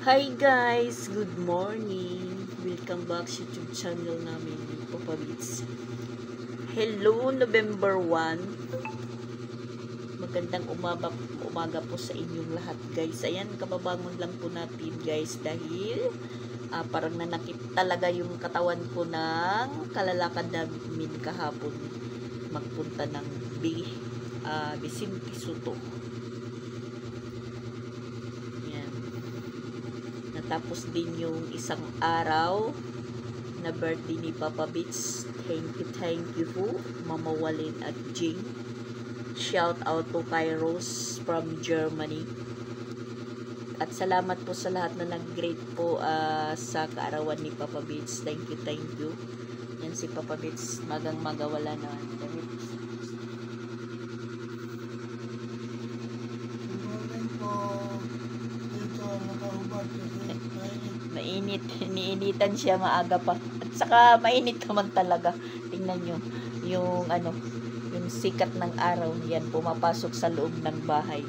Hi guys! Good morning! Welcome back sa YouTube channel namin, Papa Beats. Hello, November 1. Magandang umaga po sa inyong lahat guys. Ayan, kababangon lang po natin guys dahil parang nanakit talaga yung katawan ko ng kalalakad namin kahapon. Magpunta ng Vicente Soto. Tapos din yung isang araw na birthday ni Papa Beats. Thank you po, Mama Walin at Jing. Shout out to Kairos from Germany. At salamat po sa lahat na nag-greet po sa kaarawan ni Papa Beats. Thank you. Yan si Papa Beats, magang-maga wala na. Mainit, iniinitan siya maaga pa. At saka mainit naman talaga. Tingnan nyo, yung sikat ng araw yan pumapasok sa loob ng bahay.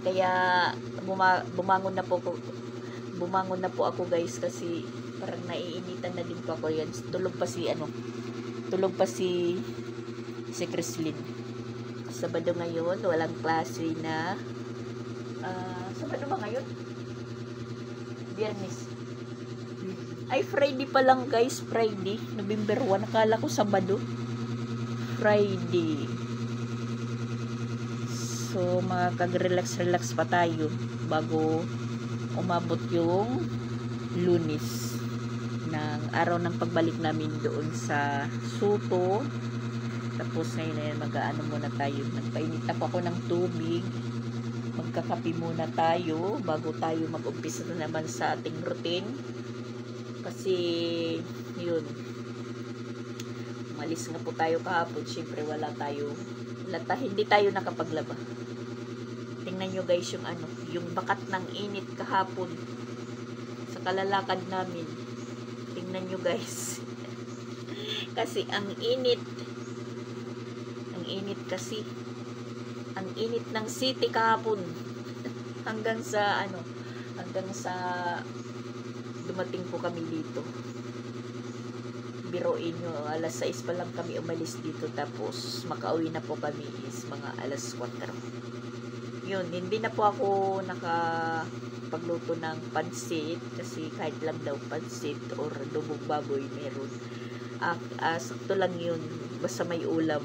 Kaya bumangon na po ako guys kasi parang naiinitan na din po ako yan. Tulog pa si Chrislyn. Sabado ngayon, walang klase na Sabado ba ngayon? Biyernes. Ay, Friday pa lang guys. Friday. November 1. Nakala ko Sabado. Friday. So, makakag-relax pa tayo bago umabot yung Lunes ng araw ng pagbalik namin doon sa Soto. Tapos ngayon mag-aano muna tayo. Nagpainit ako ng tubig. Magkakape muna tayo bago tayo mag-umpisa na naman sa ating routine. Kasi yun, umalis nga po tayo kahapon. Siyempre hindi tayo nakapaglaba. Tingnan nyo guys yung bakat ng init kahapon sa kalalakad namin. Tingnan nyo guys. Kasi ang init kasi ang init ng city kahapon hanggang sa dumating po kami dito. Biruin nyo, alas 6 pa lang kami umalis dito, tapos makauwi na po kami is mga alas 4. Yun, hindi na po ako nakapagluto ng pansit kasi kahit lang daw pansit or dubog baboy meron. Sakto lang yun, basta may ulam.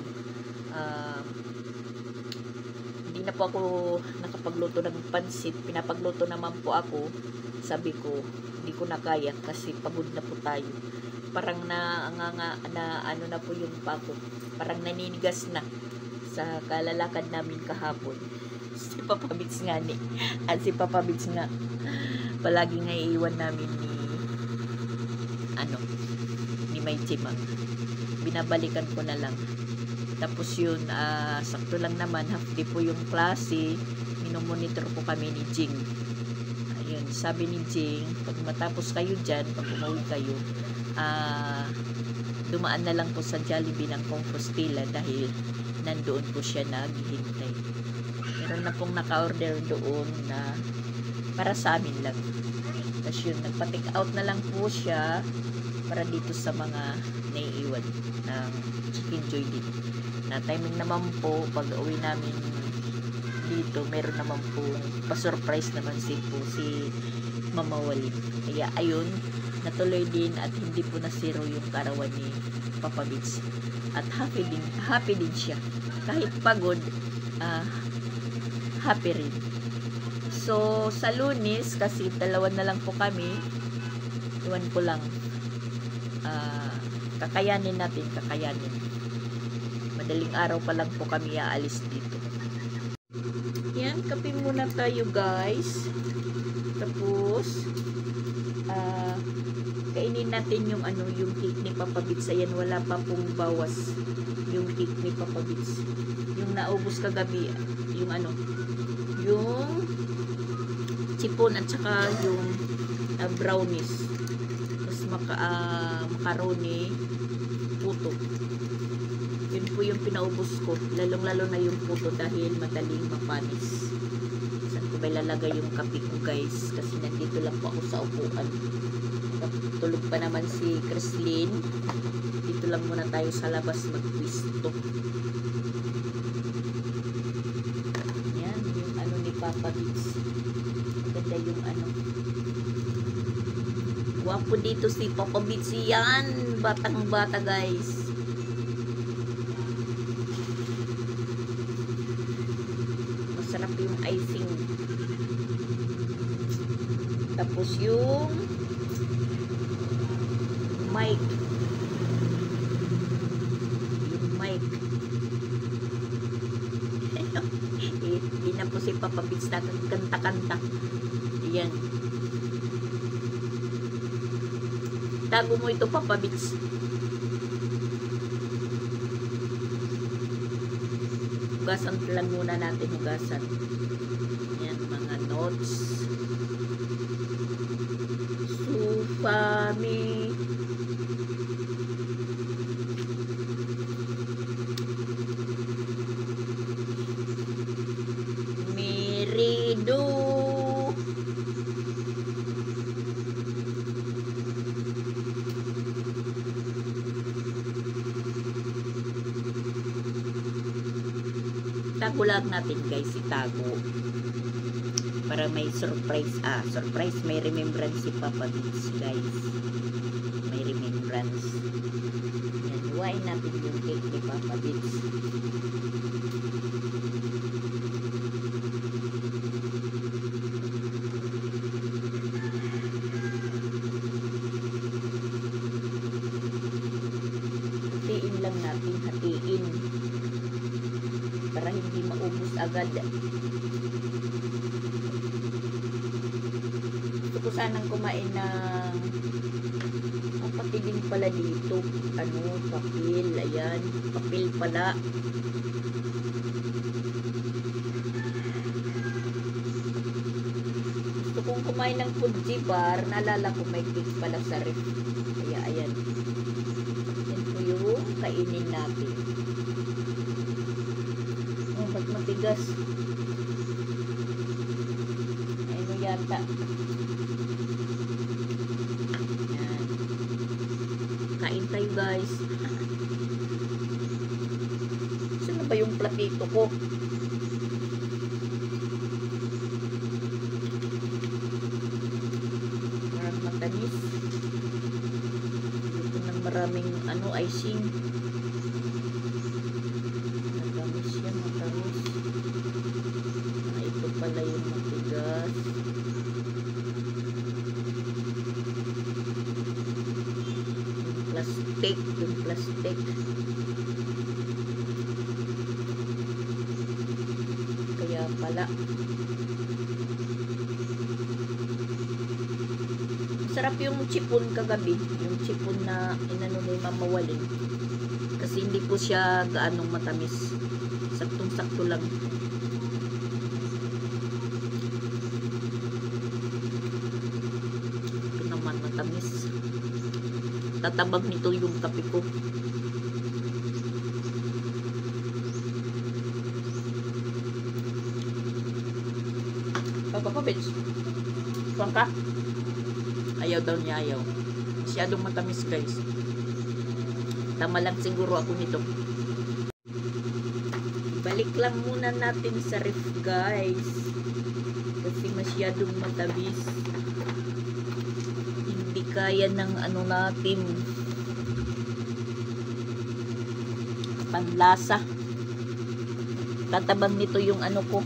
Hindi na po ako nakapagluto ng pansit. Pinapagluto naman po ako. Sabi ko, hindi ko na kaya kasi pagod na po tayo. Parang ano na po yung pako. Parang naninigas na sa kalalakad namin kahapon. Si Papa Beats nga palagi nga iiwan namin ni May Timang. Binabalikan ko na lang. Tapos yun, sakto lang naman, half day po yung klase, minomonitor po kami ni Jing. Ayun, sabi ni Jing, pag matapos kayo dyan, pag umuwi kayo, dumaan na lang po sa Jollibee ng Compostela dahil nandoon po siya naghihintay. Meron na pong naka-order doon na para sa amin lang. Tapos yun, nagpa-take out na lang po siya para dito sa mga naiiwan ng Chicken Joy din. Na timing naman po pag uwi namin dito, meron naman po pa-surprise naman si Mama Walin. Kaya ayun, natuloy din at hindi po nasiro yung karawan ni Papa Beats. At happy din siya. Kahit pagod, happy rin. So, sa Lunes, kasi dalawa na lang po kami, iwan ko lang, kakayanin. Madaling araw pa lang po kami aalis dito. Yan, kape muna tayo guys. Tapos kainin natin yung cake ni Papa Beats. Ayan, wala pa pong bawas yung cake ni Papa Beats. Yung naubos kagabi, yung chipon at saka yung brownies. Tapos macaroni, puto. Yun po yung pinaubos ko. Lalong-lalo na yung puto dahil madaling mapanis. Saan ko ba ilalagay yung kape ko guys, kasi nandito lang po ako sa upuan. Tulog pa naman si Chrislyn. Dito lang muna tayo sa labas magpwisto. Yan, yung ano ni Papa Bits. Ganda yung ano. Wapo dito si Papa Bits yan. Batang bata guys. Masarap yung icing. Tapos yung mic. Yung mic. Hindi na po si Papa Bits na kanta-kanta. Ayan. Tago mo ito, Papa Bits. Hugasan lang muna natin, hugasan. Yan, mga notes. Sufami. Merido. Tago lang natin guys, itago para may surprise. Surprise, may remembrance si Papa Bits guys, may remembrance. Yan, huwain natin yung cake ni Papa Bits. Hatiin lang natin, hatiin para hindi maubos agad. Gusto ko sanang kumain ng papiling pala dito. Ano, papil. Ayan, papil pala. Gusto kong kumain ng Fuji bar. Naalala ko may cake pala sa ref. Kaya ayan. Yan po yung kainin natin. Ba't matigas? Ano yata? Yan. Kain tayo guys. Saan ba yung platito ko? Parang matamis. Ito ng maraming ano, icing. Pala yung matigas. Yung plastic. Kaya pala. Sarap yung chipon kagabi. Yung chipon na inano ni Mama Walin. Kasi hindi po siya gaanong matamis. Saktong-sakto lang. Matamis. Tatabag nito yung kape ko. Papa Bits, kuwan ka? Ayaw daw niya, ayaw. Masyadong matamis guys. Tama lang siguro ako nito. Balik lang muna natin sa ref guys. Kasi masyadong matamis. Kaya ng ano natin panlasa. Tatabang nito yung ano ko,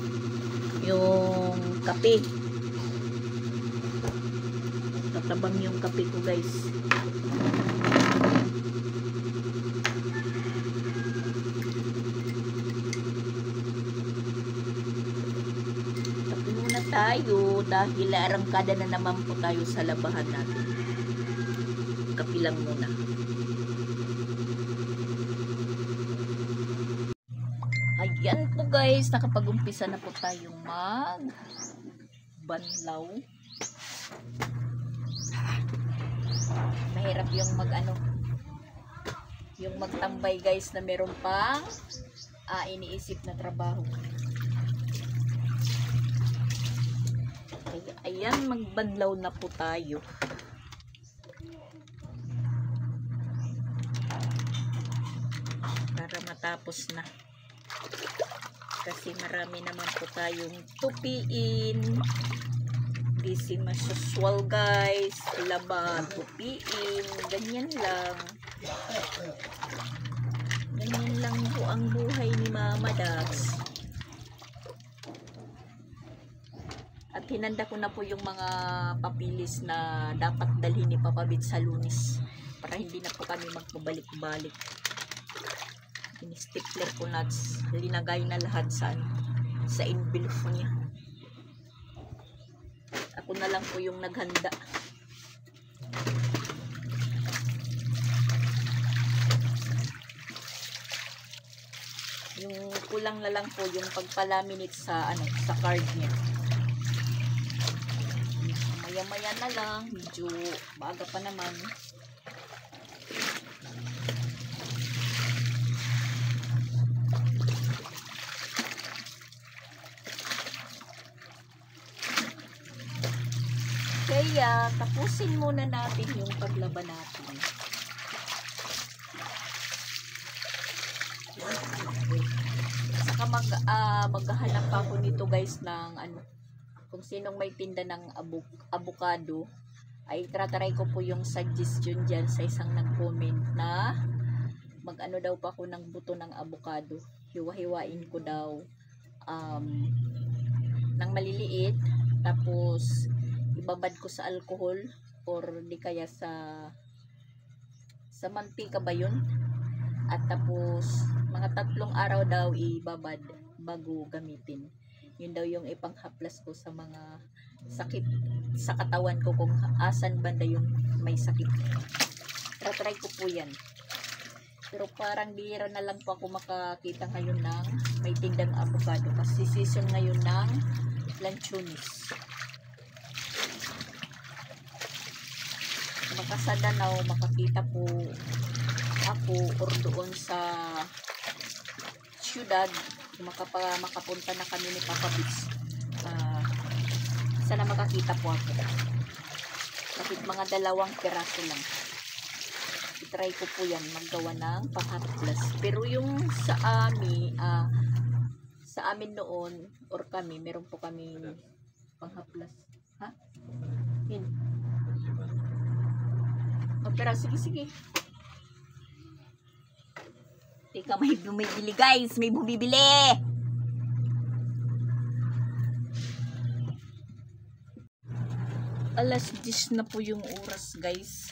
yung kape. Tatabang yung kape ko guys. Kape muna tayo dahil arangkada na naman po tayo sa labahan natin. Kape lang muna. Ayan po guys, nakapag-umpisa na po tayong mag-banlaw. Mahirap yung yung magtambay guys na meron pang iniisip na trabaho. Ayan, magbanlaw na po tayo. Para matapos na. Kasi marami naman po tayong tupiin. Busy masusual guys. Laban, tupiin. Ganyan lang. Ganyan lang po ang buhay ni Mama Dax. At hinanda ko na po yung mga papilis na dapat dalhin ni Papa Bits sa Lunes. Para hindi na po kami magpabalik-balik. Ini-stapler ko na, linagay na lahat sa envelope niya. Ako na lang po yung naghanda. Yung kulang na lang po yung pagpalaminate sa sa card niya. Maya-maya na lang, medyo baga pa naman. Kaya, tapusin muna natin yung paglaban natin. Saka maghahanap ako nito guys ng kung sinong may tinda ng avocado, ay tratry ko po yung suggestion dyan sa isang nag-comment na mag-ano daw pa ako ng buto ng avocado. Hiwa-hiwain ko daw ng maliliit, tapos ibabad ko sa alcohol or di kaya sa mantika ba yun, at tapos mga 3 araw daw ibabad bago gamitin. Yun daw yung ipanghaplas ko sa mga sakit sa katawan ko, kung asan banda yung may sakit. Try ko po yan, pero parang bihira na lang po ako makakita ngayon ng may tindang avocado kasi season ngayon ng lanchones. Baka sa Danau makakita po ako or doon sa syudad, makapunta na kami ni Papa Bits. Sana makakita po ako. Kahit mga 2 piraso lang. I-try ko po yan maggawa ng pang-haplas. Pero yung sa amin noon or kami, meron po kami pang-haplas. Ha? Yun. Pero sige. Teka, may bumibili guys. May bumibili. Alas 10 na po yung oras guys.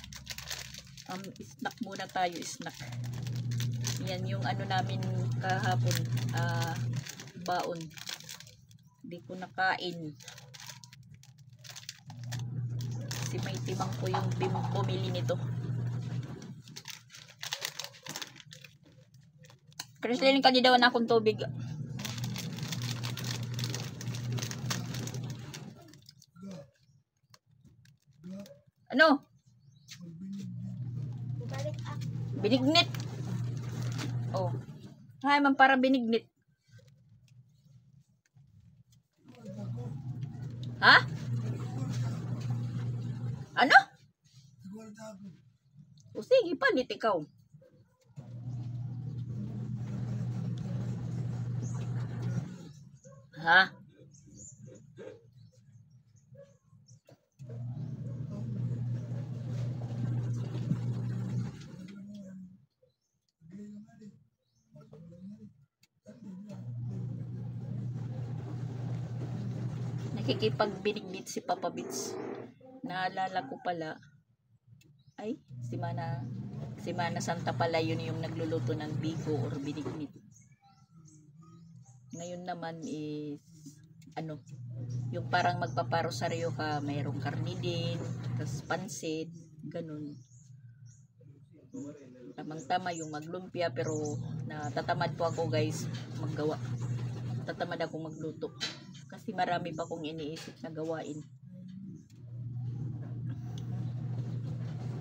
Snack muna tayo, snack. Yan yung namin kahapon. Baon. Hindi ko nakain. Kasi may timang ko yung bumili nito. Krislin, kanya daw na akong tubig. Ano? Binignit. Oh. Ay, man para binignit. Ha? Ano? O sige, palit ikaw. Ha? Nakikipagbinignit si Papa Bits. Naalala ko pala, ay, si Mana Santa pala yun yung nagluluto ng bigo or binignit. Ngayon naman is yung parang magpaparosaryo ka, mayroong karni din, tapos pansit, ganun. Tamang-tama yung maglumpia, pero natatamad po ako guys maggawa. Tatamad ako magluto kasi marami pa akong iniisip na gawain.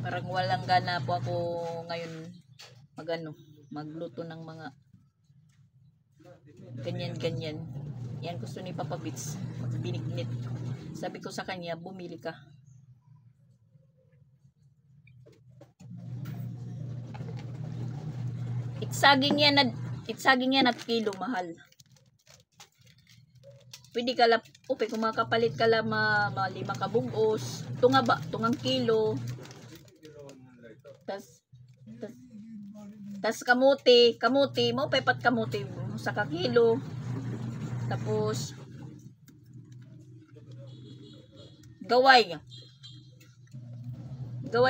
Parang walang gana po ako ngayon magluto ng mga ganyan. Yan gusto ni Papa Bits, binignit. Sabi ko sa kanya, bumili ka. Saging yan at kilo mahal. Pwede ka lang, kung makapalit ka lang 5 kabugos, tungang kilo. Tas kamuti mo, pepat kamuti mo sa kakilo. Tapos, gaway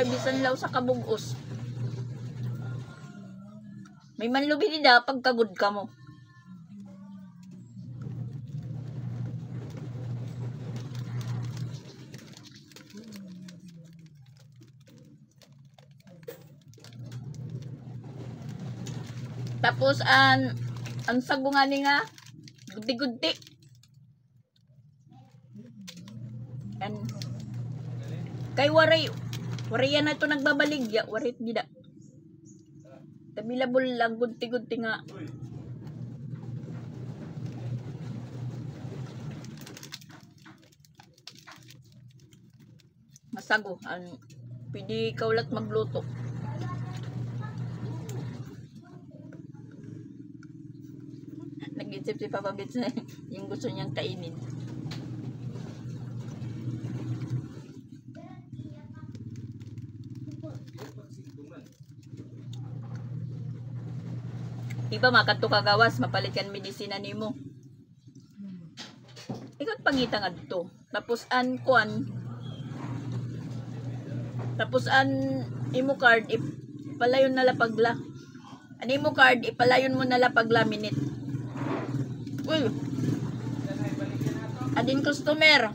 bisan law sa kabugos. May manlubi nila pagkagod ka mo. Tapos ang sagungan nga gudi-gudi. Kay waray yan na ito nagbabaligya, warit gida. Tabilabol lang, gunti-gunti nga. Masago. Pwede kaulat magluto. Nag-isip si Papa Bits na yung gusto niyang kainin. Iba makadto kagawas, mapalikan medisina nimo. Ikot pangita ngadto. Tapos imo card ipalayon na lapagla. Imo card ipalayon mo na lapagla minute. Uy. Adin customer.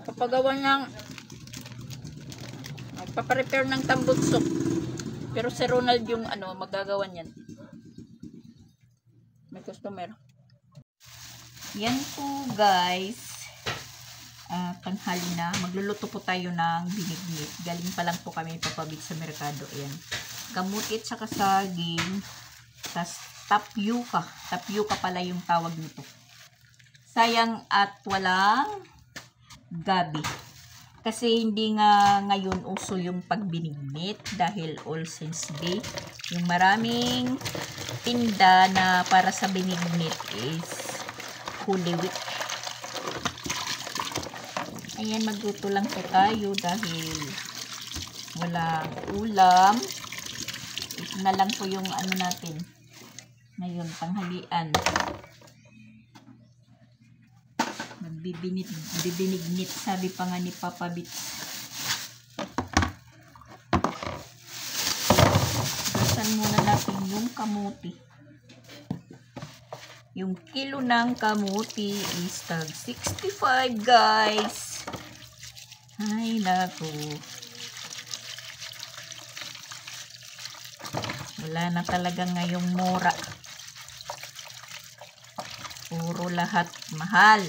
Papagawa ng paparepair ng tambutsok. Pero si Ronald yung magagawa niyan. May customer. Yan po guys. Tanghali na. Magluluto po tayo ng binignit. Galing pa lang po kami papabit sa merkado. Ayan. Kamuti at saka saging. Tas tapioca. Tapioca pala yung tawag nito. Sayang at walang gabi. Kasi hindi nga ngayon uso yung pagbinignit dahil All Saints Day. Yung maraming tinda na para sa binignit is Holy Week. Ayan, magluto lang po tayo dahil walang ulam. Ito na lang po yung natin. Ngayon, tanghalian. Bibinignit, sabi pa nga ni Papa Bits. Gasan muna natin yung kamuti. Yung kilo ng kamuti is tag 65 guys. Ay naku. Wala na talaga ngayong mura. Puro lahat mahal.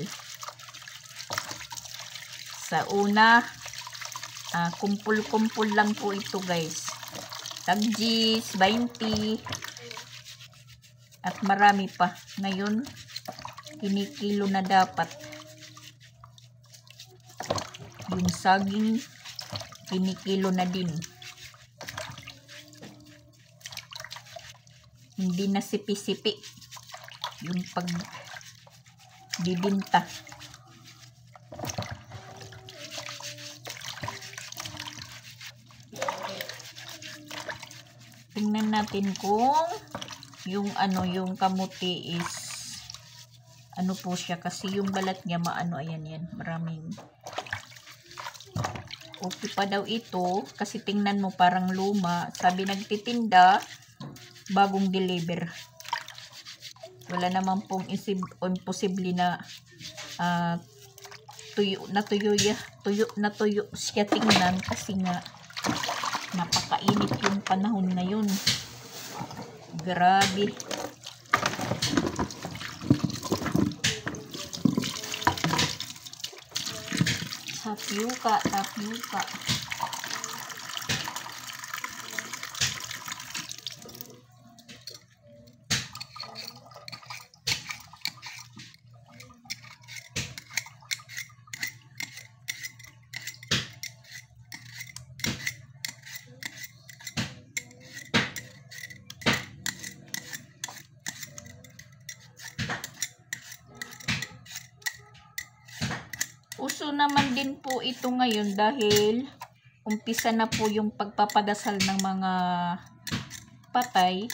Sa una, kumpul-kumpul lang po ito guys. Tagjis, 20. At marami pa. Ngayon, kinikilo na dapat. Yung saging, kinikilo na din. Hindi na sipi-sipi. Yung pagbibinta. Tingnan natin kung yung yung kamuti is po siya kasi yung balat niya ayan yan, maraming okay pa daw ito kasi tingnan mo parang luma, sabi nagtitinda bagong deliver. Wala naman pong imposible na tuyo siya tingnan kasi nga napakainit yung panahon ngayon. Grabe. Tapioca. Uso naman din po ito ngayon dahil umpisa na po yung pagpapadasal ng mga patay.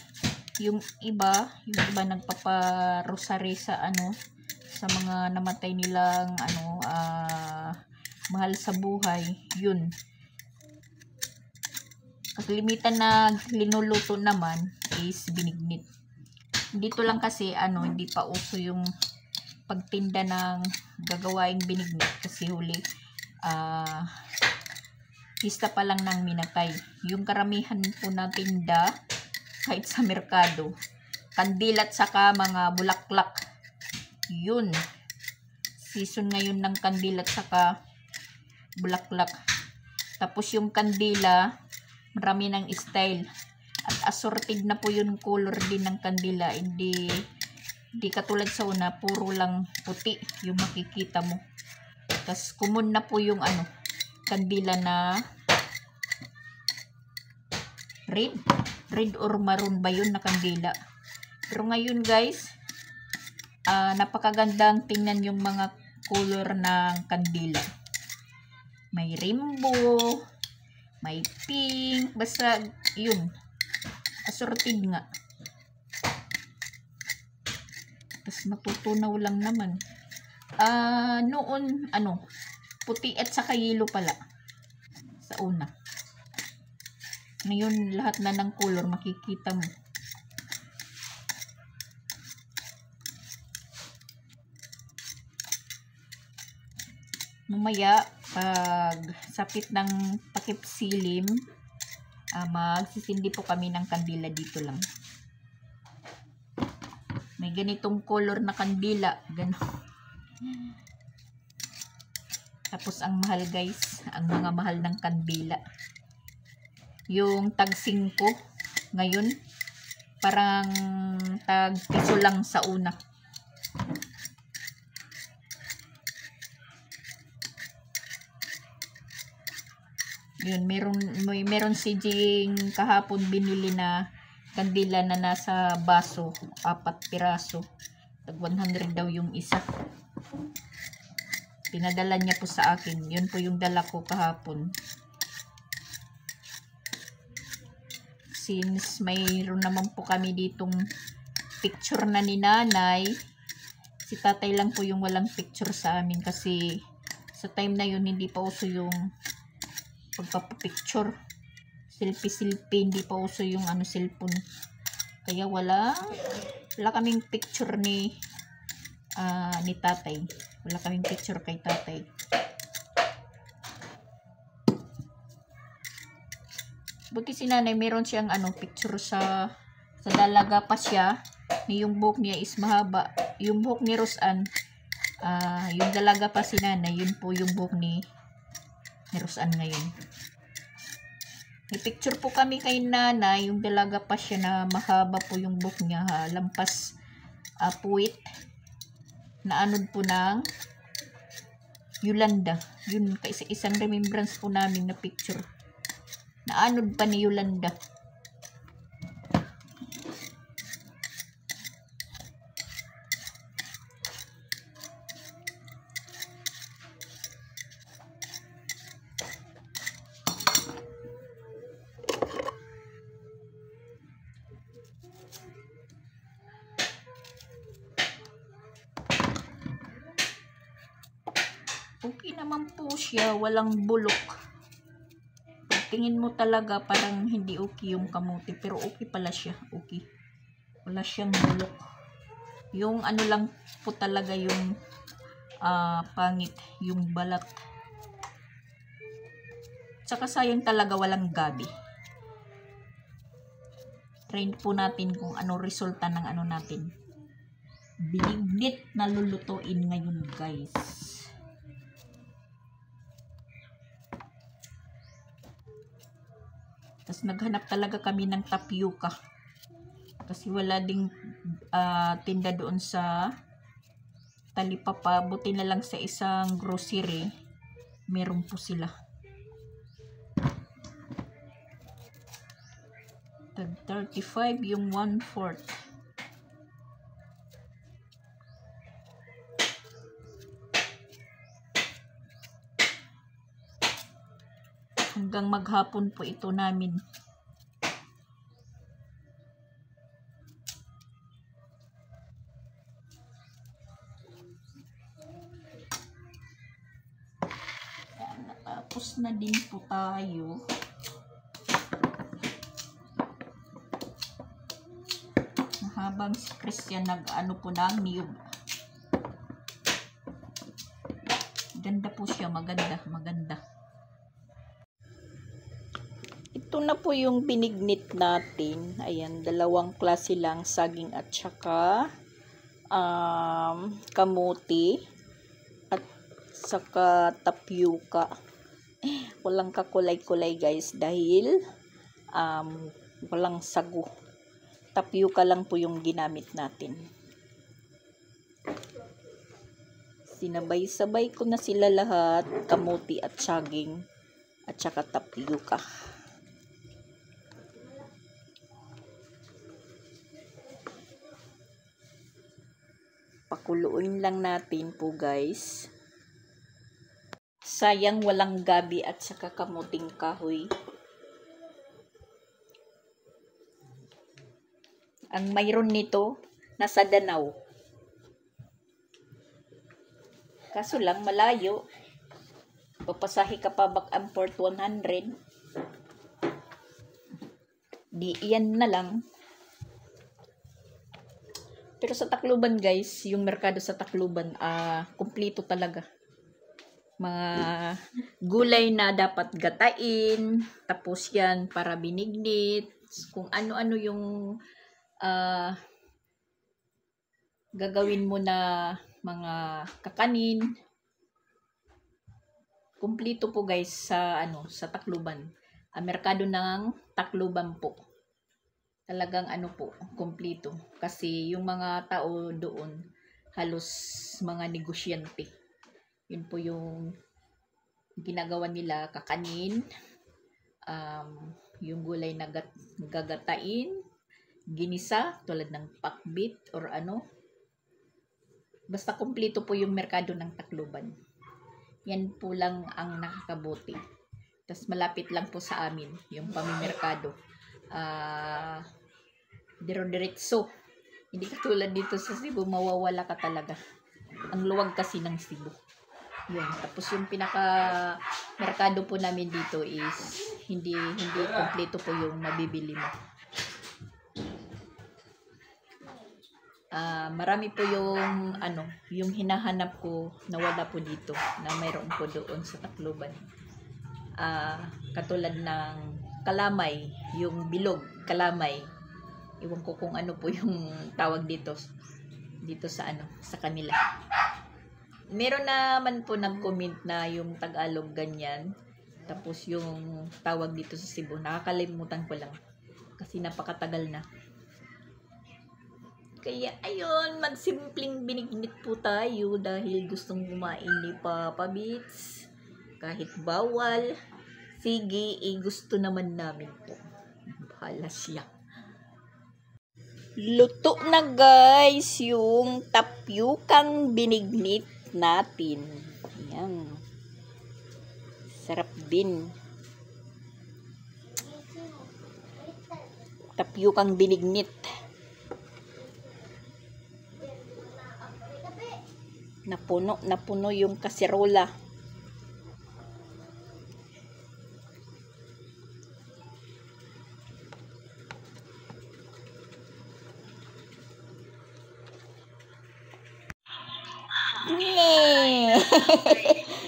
Yung iba nagpaparosary sa sa mga namatay nilang mahal sa buhay. Yun. Kaglimitan na linuluto naman is binignit. Dito lang kasi hindi pa uso yung pagtinda ng gagawaing binignit kasi huli pista pa lang ng minatay. Yung karamihan po na tinda kahit sa merkado, kandila at saka mga bulaklak. Yun. Season ngayon ng kandila at saka bulaklak. Tapos yung kandila, marami ng style. At assorted na po yung color din ng kandila. Hindi katulad sa una, puro lang puti yung makikita mo. Tapos common na po yung kandila na red or maroon ba yun na kandila. Pero ngayon guys, napakagandang tingnan yung mga color ng kandila. May rainbow, may pink, basta yun, assorted nga. Tapos matutunaw lang naman. Noon puti at saka yellow pala sa una. Ngayon lahat na ng color makikita mo. Mamaya pag sapit ng pakipsilim, magsisindi po kami ng kandila dito lang. May ganitong color na kandila, Tapos ang mahal guys, ang mga mahal ng kandila. Yung tag 5 ngayon, parang tag piso lang sa una. Yun, meron si Jing kahapon binili na kandila na nasa baso, 4 piraso. Tag 100 daw yung isa. Pinadala niya po sa akin. Yun po yung dala ko kahapon. Since mayroon naman po kami ditong picture na ni nanay, si tatay lang po yung walang picture sa amin kasi sa time na yun hindi pa uso yung pagpapapicture. Selfie, hindi pa uso yung cellphone. Kaya wala kaming picture ni tatay. Wala kaming picture kay tatay. Buti si nanay meron siyang picture sa dalaga pa siya. Yung buhok niya is mahaba. Yung buhok ni Rosan, yung dalaga pa si nanay, yun po yung buhok ni Rosan ngayon. May picture po kami kay nanay, yung dalaga pa siya na mahaba po yung buhok niya, lampas puwit. Na anod po ng Yolanda. Yun, isang remembrance po namin na picture. Naanod pa ni Yolanda. Okay naman po siya, walang bulok. Tingin mo talaga parang hindi okay yung kamuti, pero okay pala siya. Okay. Wala siyang bulok. Yung lang po talaga yung pangit, yung balat. Tsaka sayang talaga walang gabi. Try po natin kung ano resulta ng natin. Binignit na lulutuin ngayon guys. Tapos naghanap talaga kami ng tapioca. Kasi wala ding tinda doon sa Talipapa. Buti na lang sa isang grocery, meron po sila. Tag 35 yung 1/4. Hanggang maghapon po ito namin. Tapos na din po tayo. Habang si Christian nag-ano po ng niyog. Ganda po siya, maganda, maganda. Ito na po yung binignit natin. Ayan, dalawang klase lang, saging at saka kamuti at saka tapioca. Walang kakulay-kulay guys dahil walang sago. Tapioca lang po yung ginamit natin. Sinabay-sabay ko na sila lahat, kamuti at saging at saka tapioca. Pakuluin lang natin po guys. Sayang walang gabi at saka kamuting kahoy. Ang mayroon nito, nasa Danau. Kaso lang, malayo. Papasahe ka pa back and forth 100. Di iyan na lang. Pero sa Tacloban guys, yung merkado sa Tacloban, kumpleto talaga. Mga gulay na dapat gatain. Tapos yan, para binignit. Kung ano-ano yung gagawin mo na mga kakanin. Kumpleto po guys sa sa Tacloban. Merkado ng Tacloban po. Talagang po, kumpleto. Kasi yung mga tao doon halos mga negosyante. Yun po yung ginagawa nila, kakanin, yung gulay na gagatain, ginisa, tulad ng pakbit or Basta kumpleto po yung merkado ng Tacloban. Yan po lang ang nakakabuti. Tapos malapit lang po sa amin, yung pamimerkado. Dire-diretso. Hindi katulad dito sa Cebu, mawawala ka talaga. Ang luwag kasi ng Cebu. Yun. Tapos yung pinaka-merkado po namin dito is hindi kumpleto po yung mabibili mo. Marami po yung yung hinahanap ko na wala po dito, na mayroon po doon sa Tacloban. Katulad ng kalamay, yung bilog, kalamay. Iwan ko kung ano po yung tawag dito sa sa kanila. Meron naman po nag-comment na yung Tagalog ganyan. Tapos yung tawag dito sa Cebu, nakakalimutan ko lang. Kasi napakatagal na. Kaya ayun, magsimpleng binignit po tayo dahil gustong kumain ni Papa Beats. Kahit bawal, sige, gusto naman namin po. Bahala siya. Luto na guys yung tapyukang binignit natin. Yan. Sarap din. Tapyukang binignit. Napuno yung kaserola.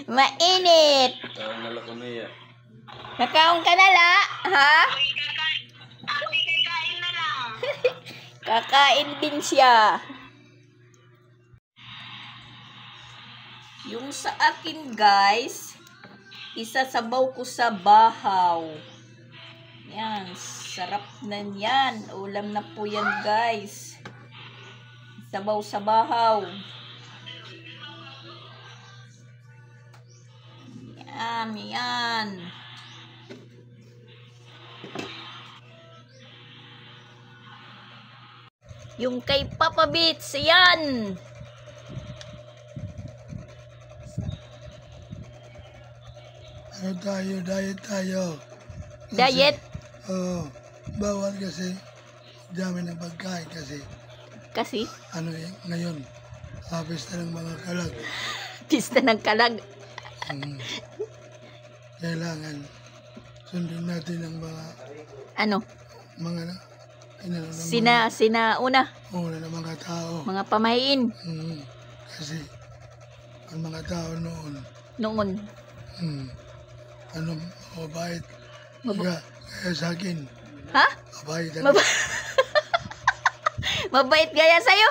Mainit. Nakaon ka na la? Ha? Kakain na lang. Kakain din siya. Yung sa akin guys, isasabaw ko sa bahaw. Yan, sarap na yan. Ulam na po yan guys. Sabaw sa bahaw. Yan, yan. Yung kay Papa Beats, yan. ano tayo, diet tayo. Diet? Oo, bawal kasi dami ng pagkain kasi Kasi ano ngayon, pista ng mga kalag. pista ng kalag. Kailangan sundin natin ang Ano? mga Una una ng mga tao. mga pamahiin Kasi ang mga tao noon, noon. ano, mabait. Kaya sa akin, Ha? mabait. Mabait gaya sa'yo?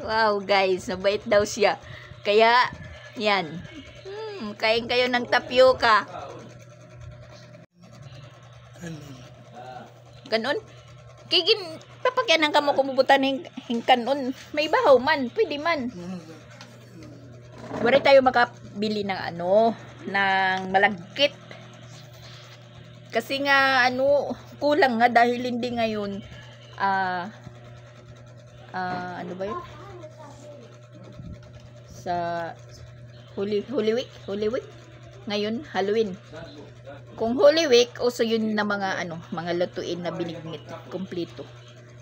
Wow, guys, mabait daw siya. Kaya, yan. Kain kayo ng tapioca. Ganon? Kigin, papakyanan ka mo kumubutan ng kanon. May bahaw man, pwede man. Wala tayo makabili ng ng malagkit. Kasi nga, kulang nga dahil hindi ngayon, ano ba yun? Sa Holy Week? Ngayon, Halloween. Kung Holy Week, uso yun na mga lutuin na binignit, kompleto.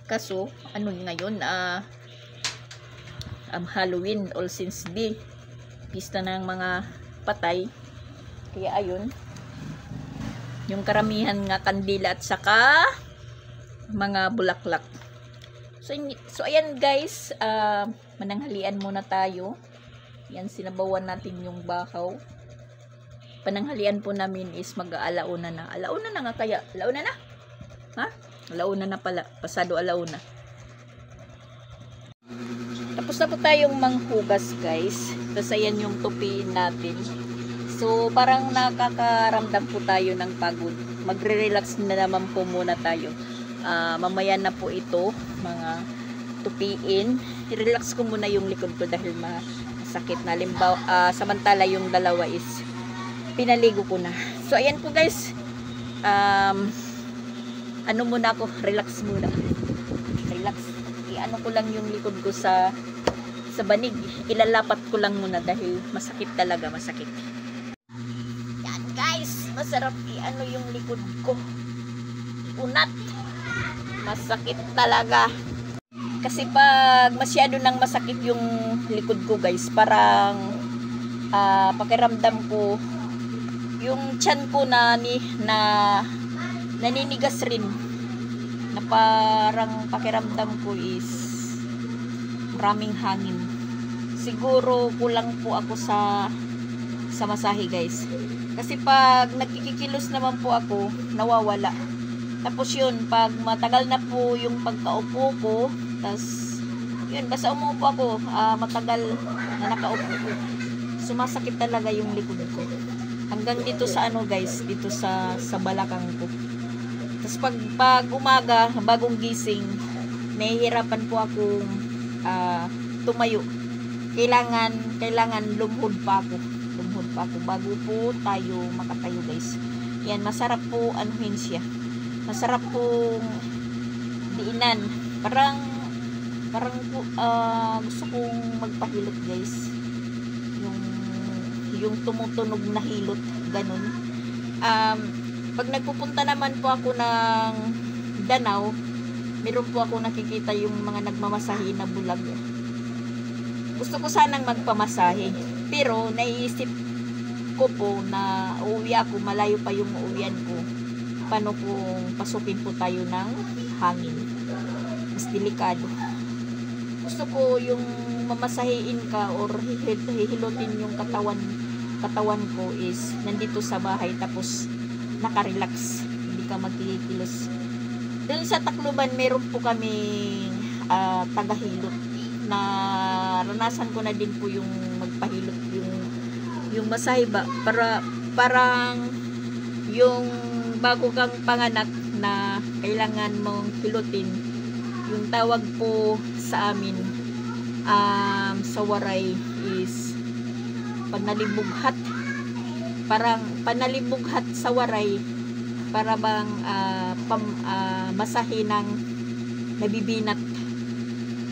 Kaso, ngayon, Halloween, All Saints Day, pista ng mga patay. Kaya ayun, yung karamihan nga kandila at saka mga bulaklak. So ayan guys, mananghalian muna tayo. Yan, sinabawan natin yung bahaw. Pananghalian po namin is mag-aalauna na. Alauna na nga kaya. Alauna na? Ha? Alauna na pala. Pasado alauna. Tapos na po tayong manghugas guys. Tapos ayan yung tupi natin. So parang nakakaramdam po tayo ng pagod. Magre-relax na naman po muna tayo. Mamaya na po ito mga tupiin. I-relax ko muna yung likod ko dahil masakit na. Samantala yung dalawa is pinaligo ko na. So ayan po guys, muna ako, relax muna. Relax. Ko lang yung likod ko sa banig. Ilalapat ko lang muna dahil masakit talaga, masakit. Yan guys, masarap yung likod ko. Unat. Masakit talaga. Kasi pag masyado nang masakit yung likod ko guys, parang pakiramdam ko yung tiyan ko na naninigas rin, na parang pakiramdam ko is maraming hangin. Siguro kulang po ako sa masahe guys, kasi pag nagkikikilos naman po ako, nawawala. Tapos yun, pag matagal na po yung pagkaupo ko, tas yun, basta umupo ako, matagal na nakaupo ko, sumasakit talaga yung likod ko. Hanggang dito sa guys, dito sa balakang ko. Tapos pag umaga, bagong gising, nahihirapan po akong tumayo. Kailangan lumhod pa ako bago po tayo makatayo guys. Yan, masarap po siya. Masarap pong diinan. Parang gusto kong magpahilot guys. Yung tumutunog na hilot, ganun. Pag nagpupunta naman po ako ng Danau, meron po ako nakikita yung mga nagmamasahe na bulag. Gusto ko sanang magpamasahe, pero naiisip ko po na uuwi ako, malayo pa yung uuwian ko. Paano kung pasukin po tayo ng hangin? Mas delikado. Gusto ko yung mamasahiin ka or hihilutin yung katawan ko is nandito sa bahay, tapos nakarelax, hindi ka magkikilos. Doon sa Tacloban meron po kami tagahilot, na ranasan ko na din po yung magpahilot, yung masahe ba, parang yung bago kang panganak na kailangan mong hilutin. Yung tawag po sa amin sa Waray is panalibughat. Parang panalibughat sa Waray, para bang masahe ng nabibinat.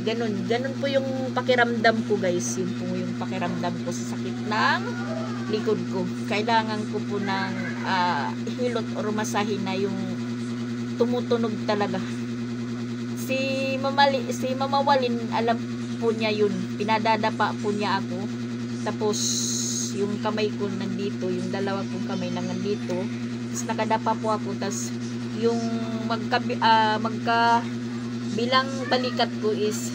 Ganun po yung pakiramdam ko guys. Yun po yung pakiramdam ko sa sakit ng likod ko. Kailangan ko po ng hilot o masahe na yung tumutunog talaga. Si Mama Walin, alam po niya yun. Pinadadapa po niya ako. Tapos, yung kamay ko nandito, yung dalawa kong kamay na nandito. Tapos, nakadapa po ako. Tapos, yung bilang balikat ko is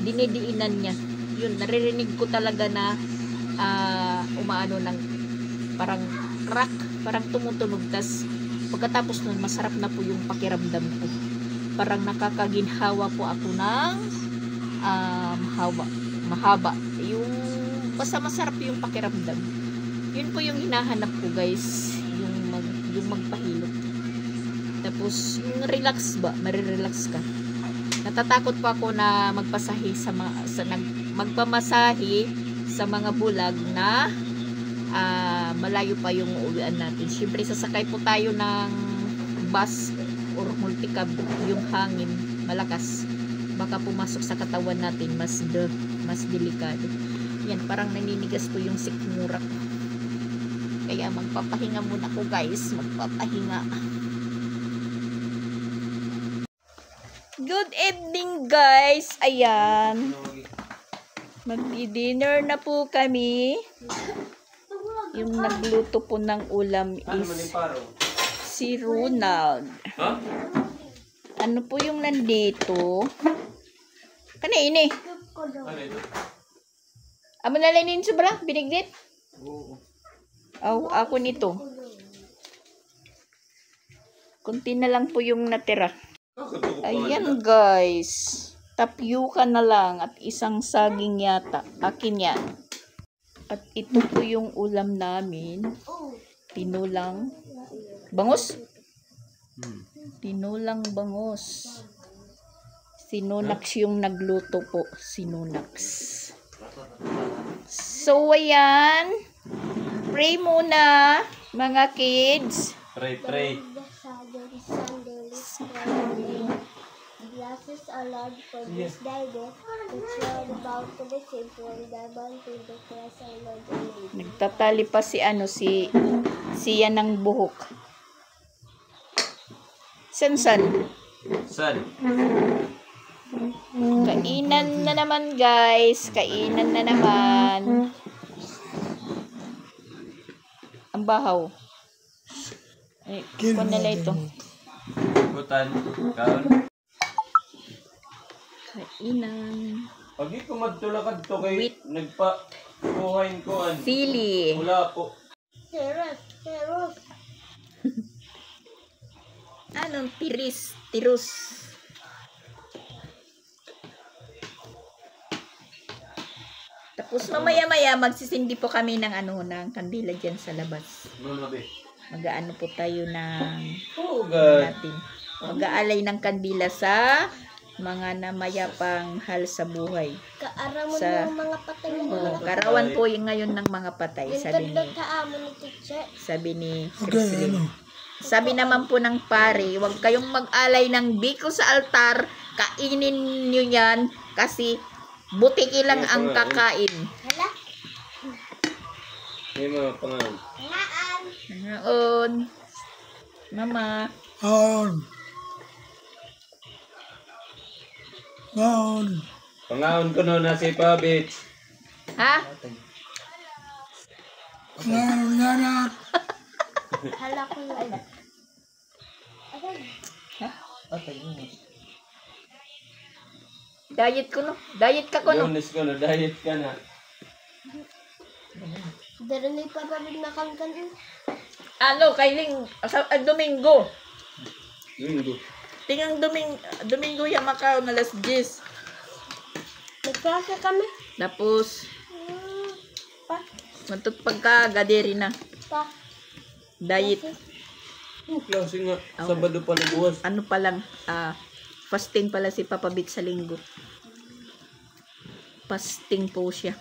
dinidiinan niya. Yun, naririnig ko talaga na umaano ng parang crack, parang tumutunog. Tapos, pagkatapos nun, masarap na po yung pakiramdam ko. Parang nakakaginhawa po ako ng mahaba. Yung basta masarap yung pakiramdam. Yun po yung hinahanap ko, guys. Yung magpahilot. Tapos, yung relax ba? Marirelax ka. Natatakot po ako na magpamasahe sa mga bulag na malayo pa yung uuwian natin. Siyempre, sasakay po tayo ng bus or multicab, yung hangin malakas, baka pumasok sa katawan natin, mas delikado. Yan, parang naninigas po yung sikmura ko. Kaya magpapahinga muna ko, guys. Magpapahinga. Good evening, guys. Ayan. Magdi-dinner na po kami. Yung nagluto po ng ulam is si Ronald. Huh? Ano po yung nandito? Kanini? Ano ito? Amo na lang din sobra? Binigdit? Oo. Ako nito. Kunti na lang po yung natira. Ayan, guys. Tapioca na lang at isang saging yata. Akin yan. At ito po yung ulam namin. Tinulang bangus. Tinulang bangus. Sinunax yung nagluto po. Sinunax. So, ayan. Pray muna, mga kids. Pray. Blesses our Lord for this thy death, which we are about to receive from thy bounty, the Christ our Lord. Amen. Nagtatali pa siya ng buhok. San? San? Kainan na naman, guys. Kainan na naman. Ang bahaw. Ay, kuha nila ito. Butan. Kaon. Kainan. Pag ito magtulakad to kay Wait. nagpa-kuhain ko an. Sili. Wala po. Teros. Anong tirus? Tapos mamaya-maya magsisindi po kami ng ng kandila dyan sa labas. Mag-aano po tayo ng Oh, God. natin. Mag-aalay ng kandila sa mga namayapang hal sa buhay. Kaaramon Sa- ng mga patay na Oh, karawan po yung ngayon ng mga patay, yung sabi ni kaamon ni teacher. Chris Okay, Lim. ano? Sabi naman po ng pare, huwag kayong mag-alay ng biko sa altar, kainin nyo yan kasi butiki lang ang kakain. Hala? May mga pangalan. Ngaan. Ngayon, mama, Ngayon. Pangaon ko no na si Pabits. ha? Ngayon nga na. Hala ko yun. Diet ko no? Diet ka ko no? Lunes ko na, diet ka na. Dari na ipapabig na kangkan. Ano, kailing, Domingo. Linggo. Tingang Domingo yung Macau na las 10. Nagklase kami. Tapos, Pa. matutpag ka, gadiri na. Pa. Diet. Oh, klase nga. Sabado pa na buwas. Ano pa lang, fasting pala si Papa Bit sa linggo. Fasting po siya.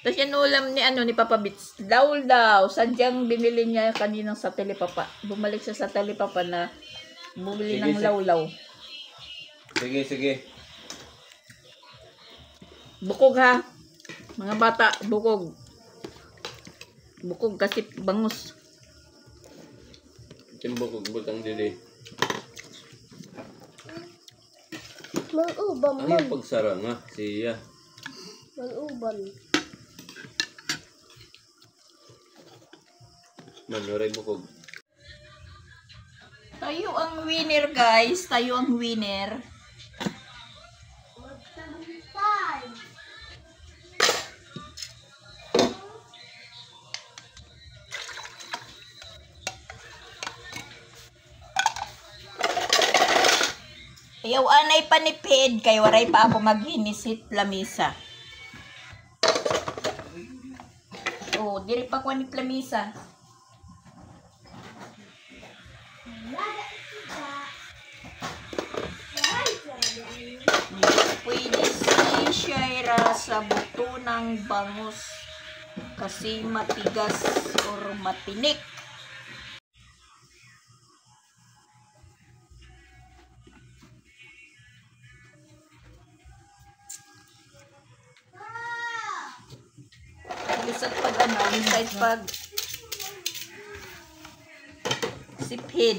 Tapos yan ulam ni Papa Bits. Daw. Sadyang binili niya kaninang sa Telepapa. Bumalik siya sa Telepapa na bumili ng Sige. lawlaw. Sige. Bukog ha. Mga bata, bukog. Bukog kasi bangus. Timbok butang dili. Maluban Ang yung pagsara nga siya. Maluban. Manuray bukog. Tayo ang winner guys. Tayo ang winner. Ayaw anay panipid kay waray pa ako maghinisit lamisa. Oh, diri pa ko ni lamisa. Pwede si Shaira sa buto ng bangus kasi matigas or matinik. Besides pag ano, besides pag sipid.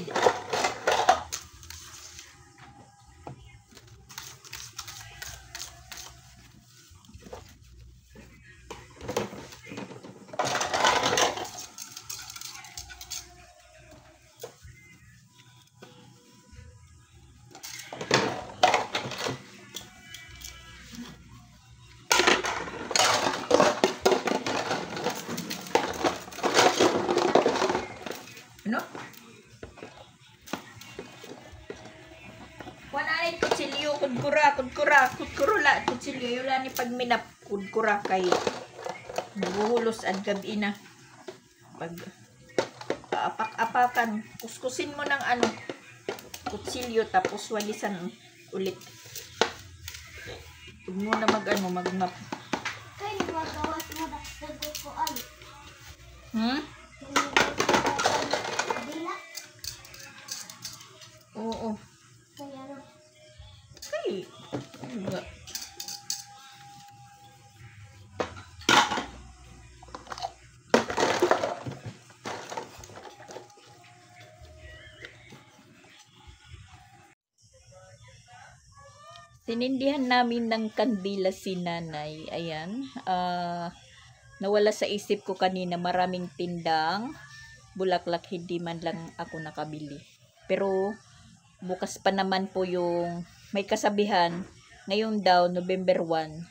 Ano? Wala ni kutsilyo, kudkura, kutsilyo, yun lang ni pagminap, kudkura kay naguhulos at gabi na. Pag apak-apakan, kuskusin mo ng ano, kutsilyo, tapos walisan ulit. Huwag mo na magmap. Kaya magawas mo na ko ay. Dila. Oo. Kaya ano. Okay. Enggak. Sinindihan namin ng kandila si nanay. Ayan. Nawala sa isip ko kanina maraming tindang bulaklak, hindi man lang ako nakabili. Pero bukas pa naman po yung may kasabihan. Ngayon daw, November 1,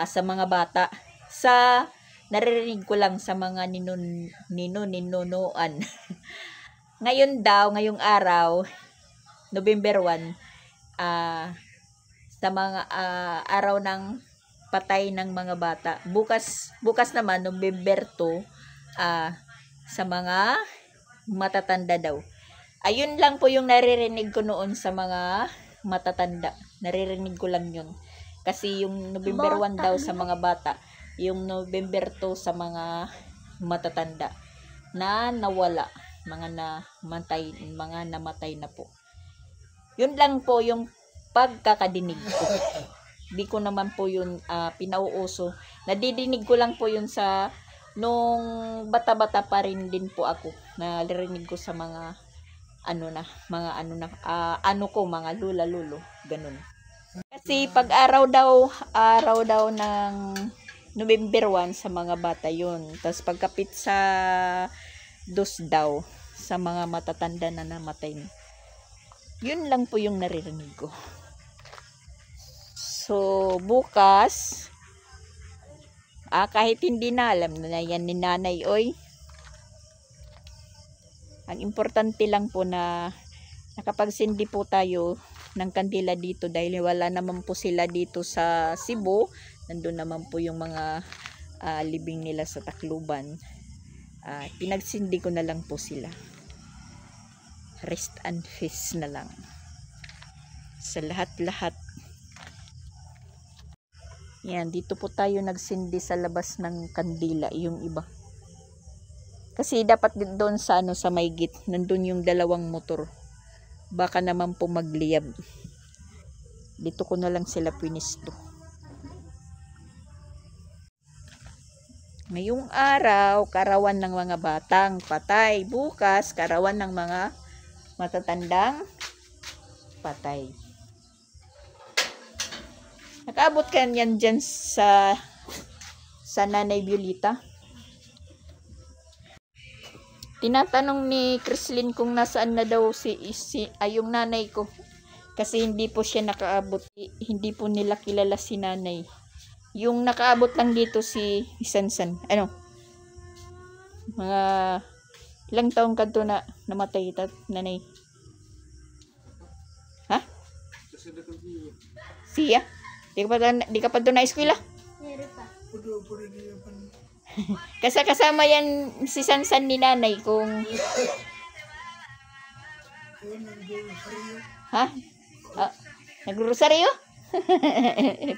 sa mga bata. Sa naririnig ko lang sa mga ninunuan. Ngayon daw, ngayong araw, November 1, sa mga araw ng patay ng mga bata. Bukas naman, November 2, sa mga matatanda daw. Ayun lang po yung naririnig ko noon sa mga matatanda. Naririnig ko lang yun. Kasi yung November 1 daw sa mga bata, yung November 2 sa mga matatanda na nawala, mga namatay na po. Yun lang po yung pagkakadinig ko. Di ko naman po yun pinauuso. Nadidinig ko lang po yun sa nung bata-bata pa rin din po ako. Narinig ko sa mga mga lula lulo, ganun. Kasi pag araw daw ng November 1 sa mga bata yun. Tapos pagkapit sa 2 daw sa mga matatanda na namatay. Yun lang po yung naririnig ko. So, bukas, kahit hindi na alam na yan ni nanay, oy. Ang importante lang po na nakapagsindi po tayo ng kandila dito dahil wala naman po sila dito sa Cebu. Nandun naman po yung mga libing nila sa Tacloban. Pinagsindi ko na lang po sila. Rest and peace na lang. Sa lahat-lahat. Yan, dito po tayo nagsindi sa labas ng kandila, yung iba. Kasi dapat doon sa sa may git, nandun yung 2 motor. Baka naman po magliyab. Dito ko na lang sila pinisto. Ngayong araw, karawan ng mga batang patay. Bukas, karawan ng mga matatandang patay. Nakaabot ka yan dyan sa Nanay Violeta? Tinatanong ni Chrislyn kung nasaan na daw yung nanay ko. Kasi hindi po siya nakaabot. Hindi po nila kilala si nanay. Yung nakaabot lang dito si Sansan. Ano? Mga ilang taong kadto na namatay nanay. Ha? Siya? Di ka pa doon na eskwela? Meron pa. Pudo niya pa. Kasama yan si Sansan ni nanay kung... Ha? Nagro-rosaryo?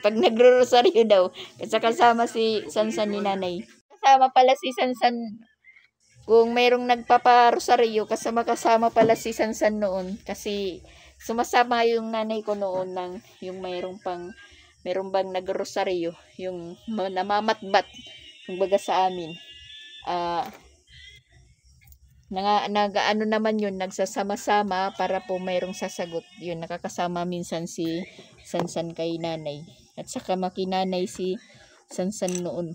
Pag nagro-rosaryo daw, kasama si Sansan ni nanay. Kasama pala si Sansan, kung mayroong nagpaparosaryo, kasama pala si Sansan noon. Kasi sumasama yung nanay ko noon ng yung mayroong bang nagro-rosaryo, yung namamatbat, kumbaga sa amin. Ano naman yun, nagsasama-sama para po mayroong sasagot. Yun, nakakasama minsan si Sansan kay nanay. At saka makinanay si Sansan noon.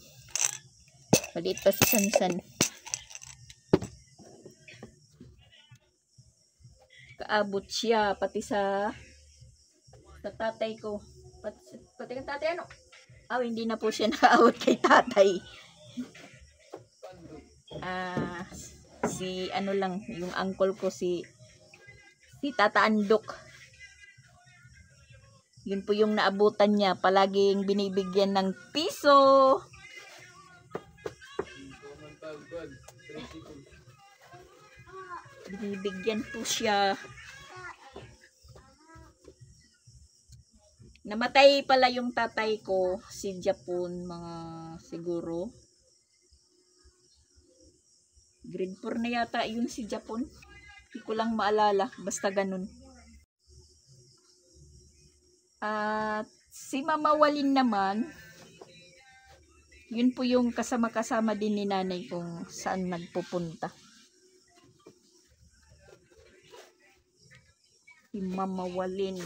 Maliit pa si Sansan. Kaabot siya, pati sa tatay ko. Pati ng tatay ano? Hindi na po siya nakaabot kay tatay. Si ano lang, yung uncle ko si Tata Andok. Yun po yung naabutan niya, palaging binibigyan ng piso. Binibigyan po siya. Namatay pala yung tatay ko si Japon, mga siguro grade 4 na yata yun si Japon. Hindi ko lang maalala. Basta ganun. At si Mama Walin naman, yun po yung kasama-kasama din ni nanay kung saan nagpupunta. Si Mama Walin.